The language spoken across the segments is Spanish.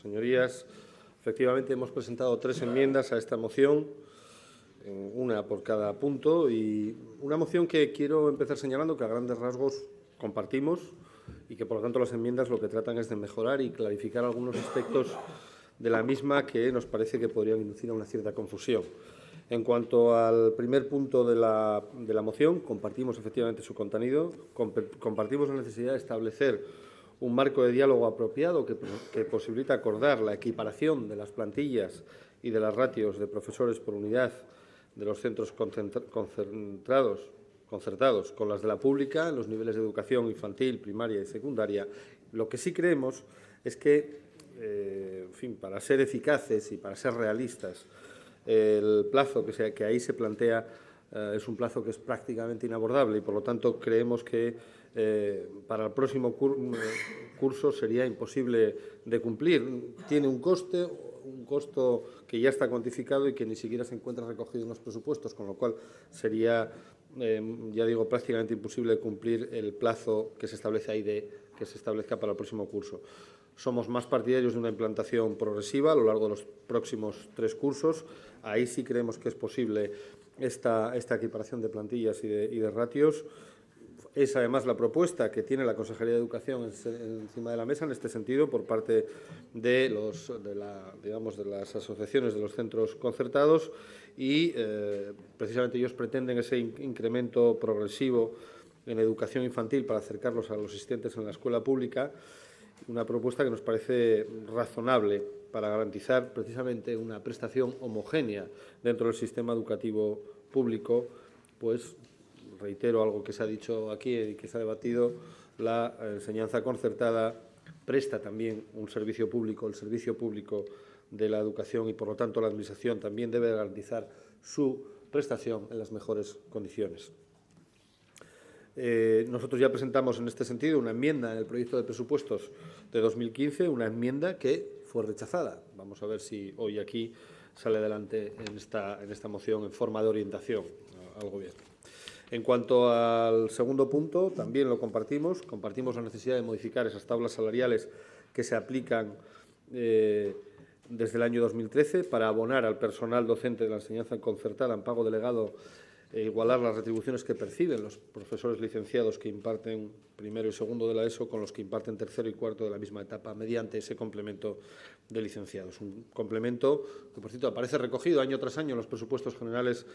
Señorías, efectivamente hemos presentado 3 enmiendas a esta moción, una por cada punto, y una moción que quiero empezar señalando que a grandes rasgos compartimos y que, por lo tanto, las enmiendas lo que tratan es de mejorar y clarificar algunos aspectos de la misma que nos parece que podrían inducir a una cierta confusión. En cuanto al primer punto de la moción, compartimos efectivamente su contenido, compartimos la necesidad de establecer un marco de diálogo apropiado que posibilita acordar la equiparación de las plantillas y de las ratios de profesores por unidad de los centros concertados con las de la pública en los niveles de educación infantil, primaria y secundaria. Lo que sí creemos es que, en fin, para ser eficaces y para ser realistas, el plazo que ahí se plantea es un plazo que es prácticamente inabordable y, por lo tanto, creemos que para el próximo curso sería imposible de cumplir. Tiene un costo que ya está cuantificado y que ni siquiera se encuentra recogido en los presupuestos, con lo cual sería, ya digo, prácticamente imposible cumplir el plazo que se establece ahí que se establezca para el próximo curso. Somos más partidarios de una implantación progresiva a lo largo de los próximos 3 cursos. Ahí sí creemos que es posible esta equiparación de plantillas y de ratios. Es, además, la propuesta que tiene la Consejería de Educación encima de la mesa en este sentido por parte de las asociaciones de los centros concertados y, precisamente, ellos pretenden ese incremento progresivo en educación infantil para acercarlos a los asistentes en la escuela pública, una propuesta que nos parece razonable para garantizar precisamente una prestación homogénea dentro del sistema educativo público, pues reitero algo que se ha dicho aquí y que se ha debatido, la enseñanza concertada presta también un servicio público, el servicio público de la educación, y, por lo tanto, la Administración también debe garantizar su prestación en las mejores condiciones. Nosotros ya presentamos en este sentido una enmienda en el proyecto de presupuestos de 2015, una enmienda que fue rechazada. Vamos a ver si hoy aquí sale adelante en esta moción en forma de orientación al Gobierno. En cuanto al segundo punto, también lo compartimos la necesidad de modificar esas tablas salariales que se aplican desde el año 2013 para abonar al personal docente de la enseñanza concertada en pago delegado e igualar las retribuciones que perciben los profesores licenciados que imparten primero y segundo de la ESO con los que imparten tercero y cuarto de la misma etapa mediante ese complemento de licenciados. Un complemento que, por cierto, aparece recogido año tras año en los presupuestos generales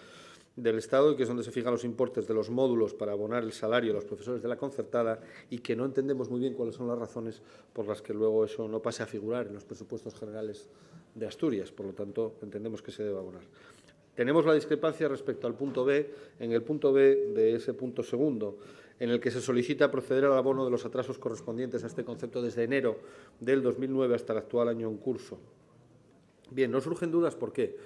del Estado y que es donde se fijan los importes de los módulos para abonar el salario de los profesores de la concertada, y que no entendemos muy bien cuáles son las razones por las que luego eso no pase a figurar en los presupuestos generales de Asturias. Por lo tanto, entendemos que se debe abonar. Tenemos la discrepancia respecto al punto B, en el punto B de ese punto segundo, en el que se solicita proceder al abono de los atrasos correspondientes a este concepto desde enero del 2009 hasta el actual año en curso. Bien, nos surgen dudas. ¿Por qué?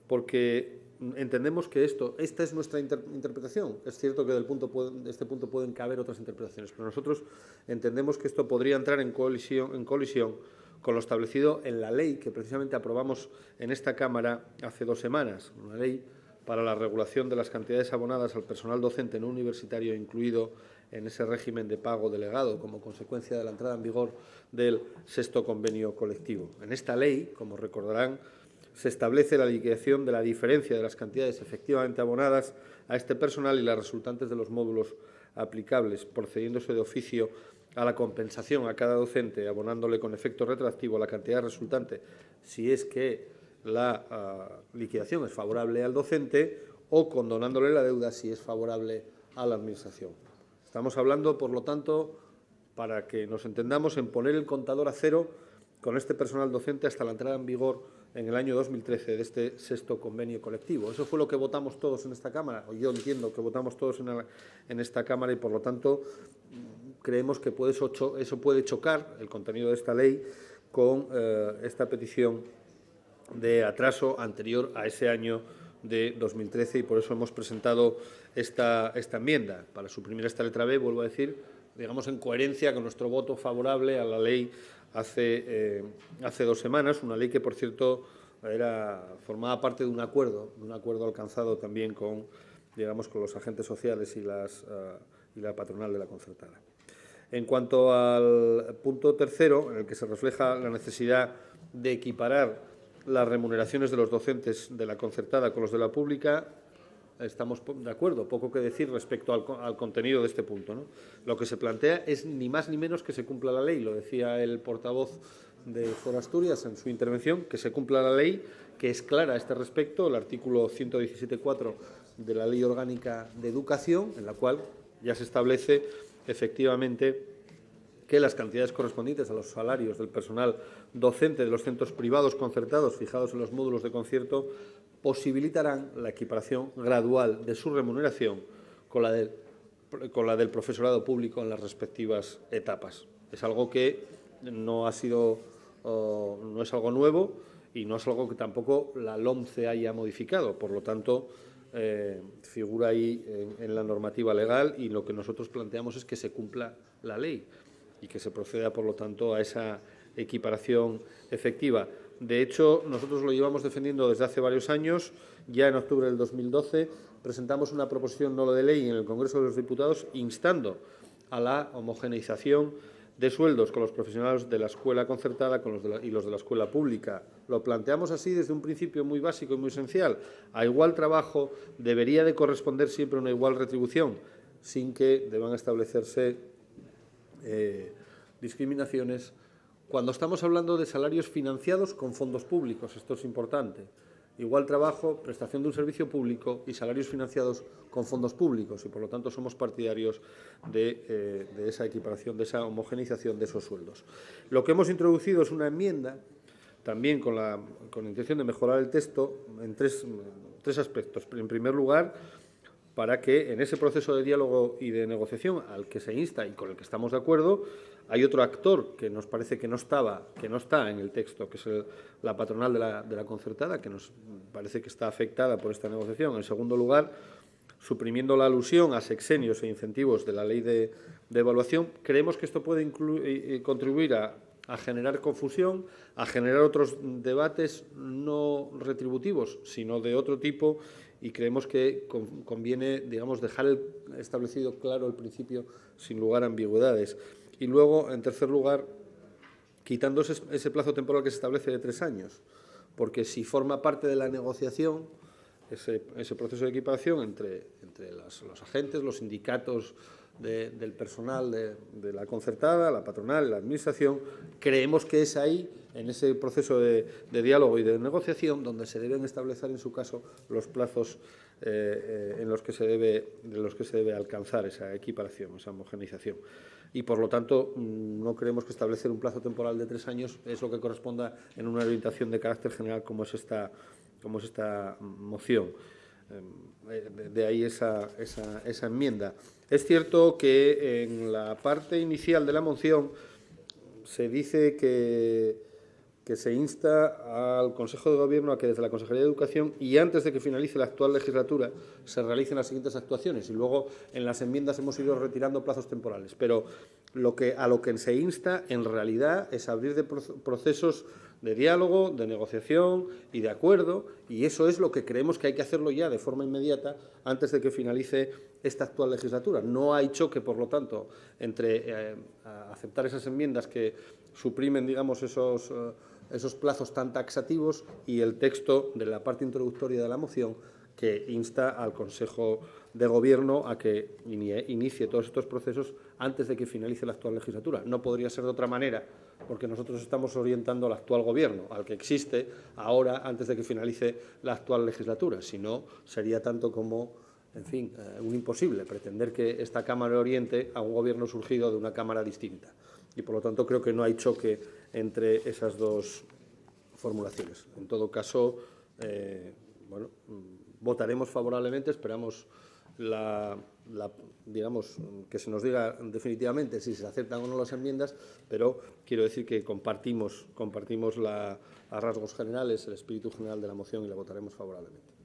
Porque entendemos que esta es nuestra interpretación. Es cierto que de este punto pueden caber otras interpretaciones, pero nosotros entendemos que esto podría entrar en colisión con lo establecido en la ley que precisamente aprobamos en esta Cámara hace 2 semanas, una ley para la regulación de las cantidades abonadas al personal docente no universitario incluido en ese régimen de pago delegado como consecuencia de la entrada en vigor del 6º convenio colectivo. En esta ley, como recordarán, se establece la liquidación de la diferencia de las cantidades efectivamente abonadas a este personal y las resultantes de los módulos aplicables, procediéndose de oficio a la compensación a cada docente, abonándole con efecto retroactivo la cantidad resultante si es que la liquidación es favorable al docente, o condonándole la deuda si es favorable a la Administración. Estamos hablando, por lo tanto, para que nos entendamos, en poner el contador a cero con este personal docente hasta la entrada en vigor en el año 2013 de este 6º convenio colectivo. Eso fue lo que votamos todos en esta Cámara, o yo entiendo que votamos todos en esta Cámara, y, por lo tanto, creemos que eso puede chocar el contenido de esta ley con esta petición de atraso anterior a ese año de 2013, y por eso hemos presentado esta enmienda, para suprimir esta letra B, vuelvo a decir, digamos, en coherencia con nuestro voto favorable a la ley hace 2 semanas, una ley que, por cierto, formaba parte de un acuerdo alcanzado también con los agentes sociales y la patronal de la concertada. En cuanto al punto tercero, en el que se refleja la necesidad de equiparar las remuneraciones de los docentes de la concertada con los de la pública, estamos de acuerdo, poco que decir respecto al contenido de este punto, ¿no? Lo que se plantea es ni más ni menos que se cumpla la ley, lo decía el portavoz de Foro Asturias en su intervención, que se cumpla la ley, que es clara a este respecto, el artículo 117.4 de la Ley Orgánica de Educación, en la cual ya se establece efectivamente que las cantidades correspondientes a los salarios del personal docente de los centros privados concertados fijados en los módulos de concierto posibilitarán la equiparación gradual de su remuneración con la del profesorado público en las respectivas etapas. Es algo que no es algo nuevo y no es algo que tampoco la LOMCE haya modificado. Por lo tanto, figura ahí en la normativa legal y lo que nosotros planteamos es que se cumpla la ley y que se proceda, por lo tanto, a esa equiparación efectiva. De hecho, nosotros lo llevamos defendiendo desde hace varios años. Ya en octubre del 2012 presentamos una proposición no de ley en el Congreso de los Diputados instando a la homogeneización de sueldos con los profesionales de la escuela concertada y los de la escuela pública. Lo planteamos así desde un principio muy básico y muy esencial. A igual trabajo debería de corresponder siempre una igual retribución, sin que deban establecerse discriminaciones cuando estamos hablando de salarios financiados con fondos públicos. Esto es importante. Igual trabajo, prestación de un servicio público y salarios financiados con fondos públicos y, por lo tanto, somos partidarios de esa equiparación, de esa homogeneización de esos sueldos. Lo que hemos introducido es una enmienda, también con la intención de mejorar el texto, en tres aspectos. En primer lugar, para que en ese proceso de diálogo y de negociación al que se insta y con el que estamos de acuerdo, hay otro actor que nos parece que no está en el texto, que es la patronal de la concertada, que nos parece que está afectada por esta negociación. En segundo lugar, suprimiendo la alusión a sexenios e incentivos de la ley de evaluación, creemos que esto puede contribuir a generar confusión, a generar otros debates no retributivos, sino de otro tipo, y creemos que conviene, digamos, dejar establecido claro el principio sin lugar a ambigüedades. Y luego, en tercer lugar, quitando ese plazo temporal que se establece de 3 años, porque si forma parte de la negociación, ese proceso de equiparación entre los agentes, los sindicatos del personal de la concertada, la patronal, la administración, creemos que es ahí, en ese proceso de diálogo y de negociación, donde se deben establecer, en su caso, los plazos en los que se debe alcanzar esa equiparación, esa homogeneización. Y, por lo tanto, no creemos que establecer un plazo temporal de 3 años es lo que corresponda en una orientación de carácter general como es esta moción. De ahí esa enmienda. Es cierto que en la parte inicial de la moción se dice que se insta al Consejo de Gobierno a que desde la Consejería de Educación y antes de que finalice la actual legislatura se realicen las siguientes actuaciones, y luego en las enmiendas hemos ido retirando plazos temporales. Pero a lo que se insta en realidad es abrir procesos de diálogo, de negociación y de acuerdo, y eso es lo que creemos que hay que hacerlo ya de forma inmediata antes de que finalice esta actual legislatura. No hay choque, por lo tanto, entre aceptar esas enmiendas que suprimen, digamos, esos plazos tan taxativos y el texto de la parte introductoria de la moción que insta al Consejo de Gobierno a que inicie todos estos procesos antes de que finalice la actual legislatura. No podría ser de otra manera, porque nosotros estamos orientando al actual Gobierno, al que existe ahora, antes de que finalice la actual legislatura. Si no, sería tanto como, en fin, un imposible pretender que esta Cámara oriente a un Gobierno surgido de una Cámara distinta. Y, por lo tanto, creo que no hay choque entre esas dos formulaciones. En todo caso, bueno, votaremos favorablemente, esperamos digamos, que se nos diga definitivamente si se aceptan o no las enmiendas, pero quiero decir que compartimos a rasgos generales el espíritu general de la moción y la votaremos favorablemente.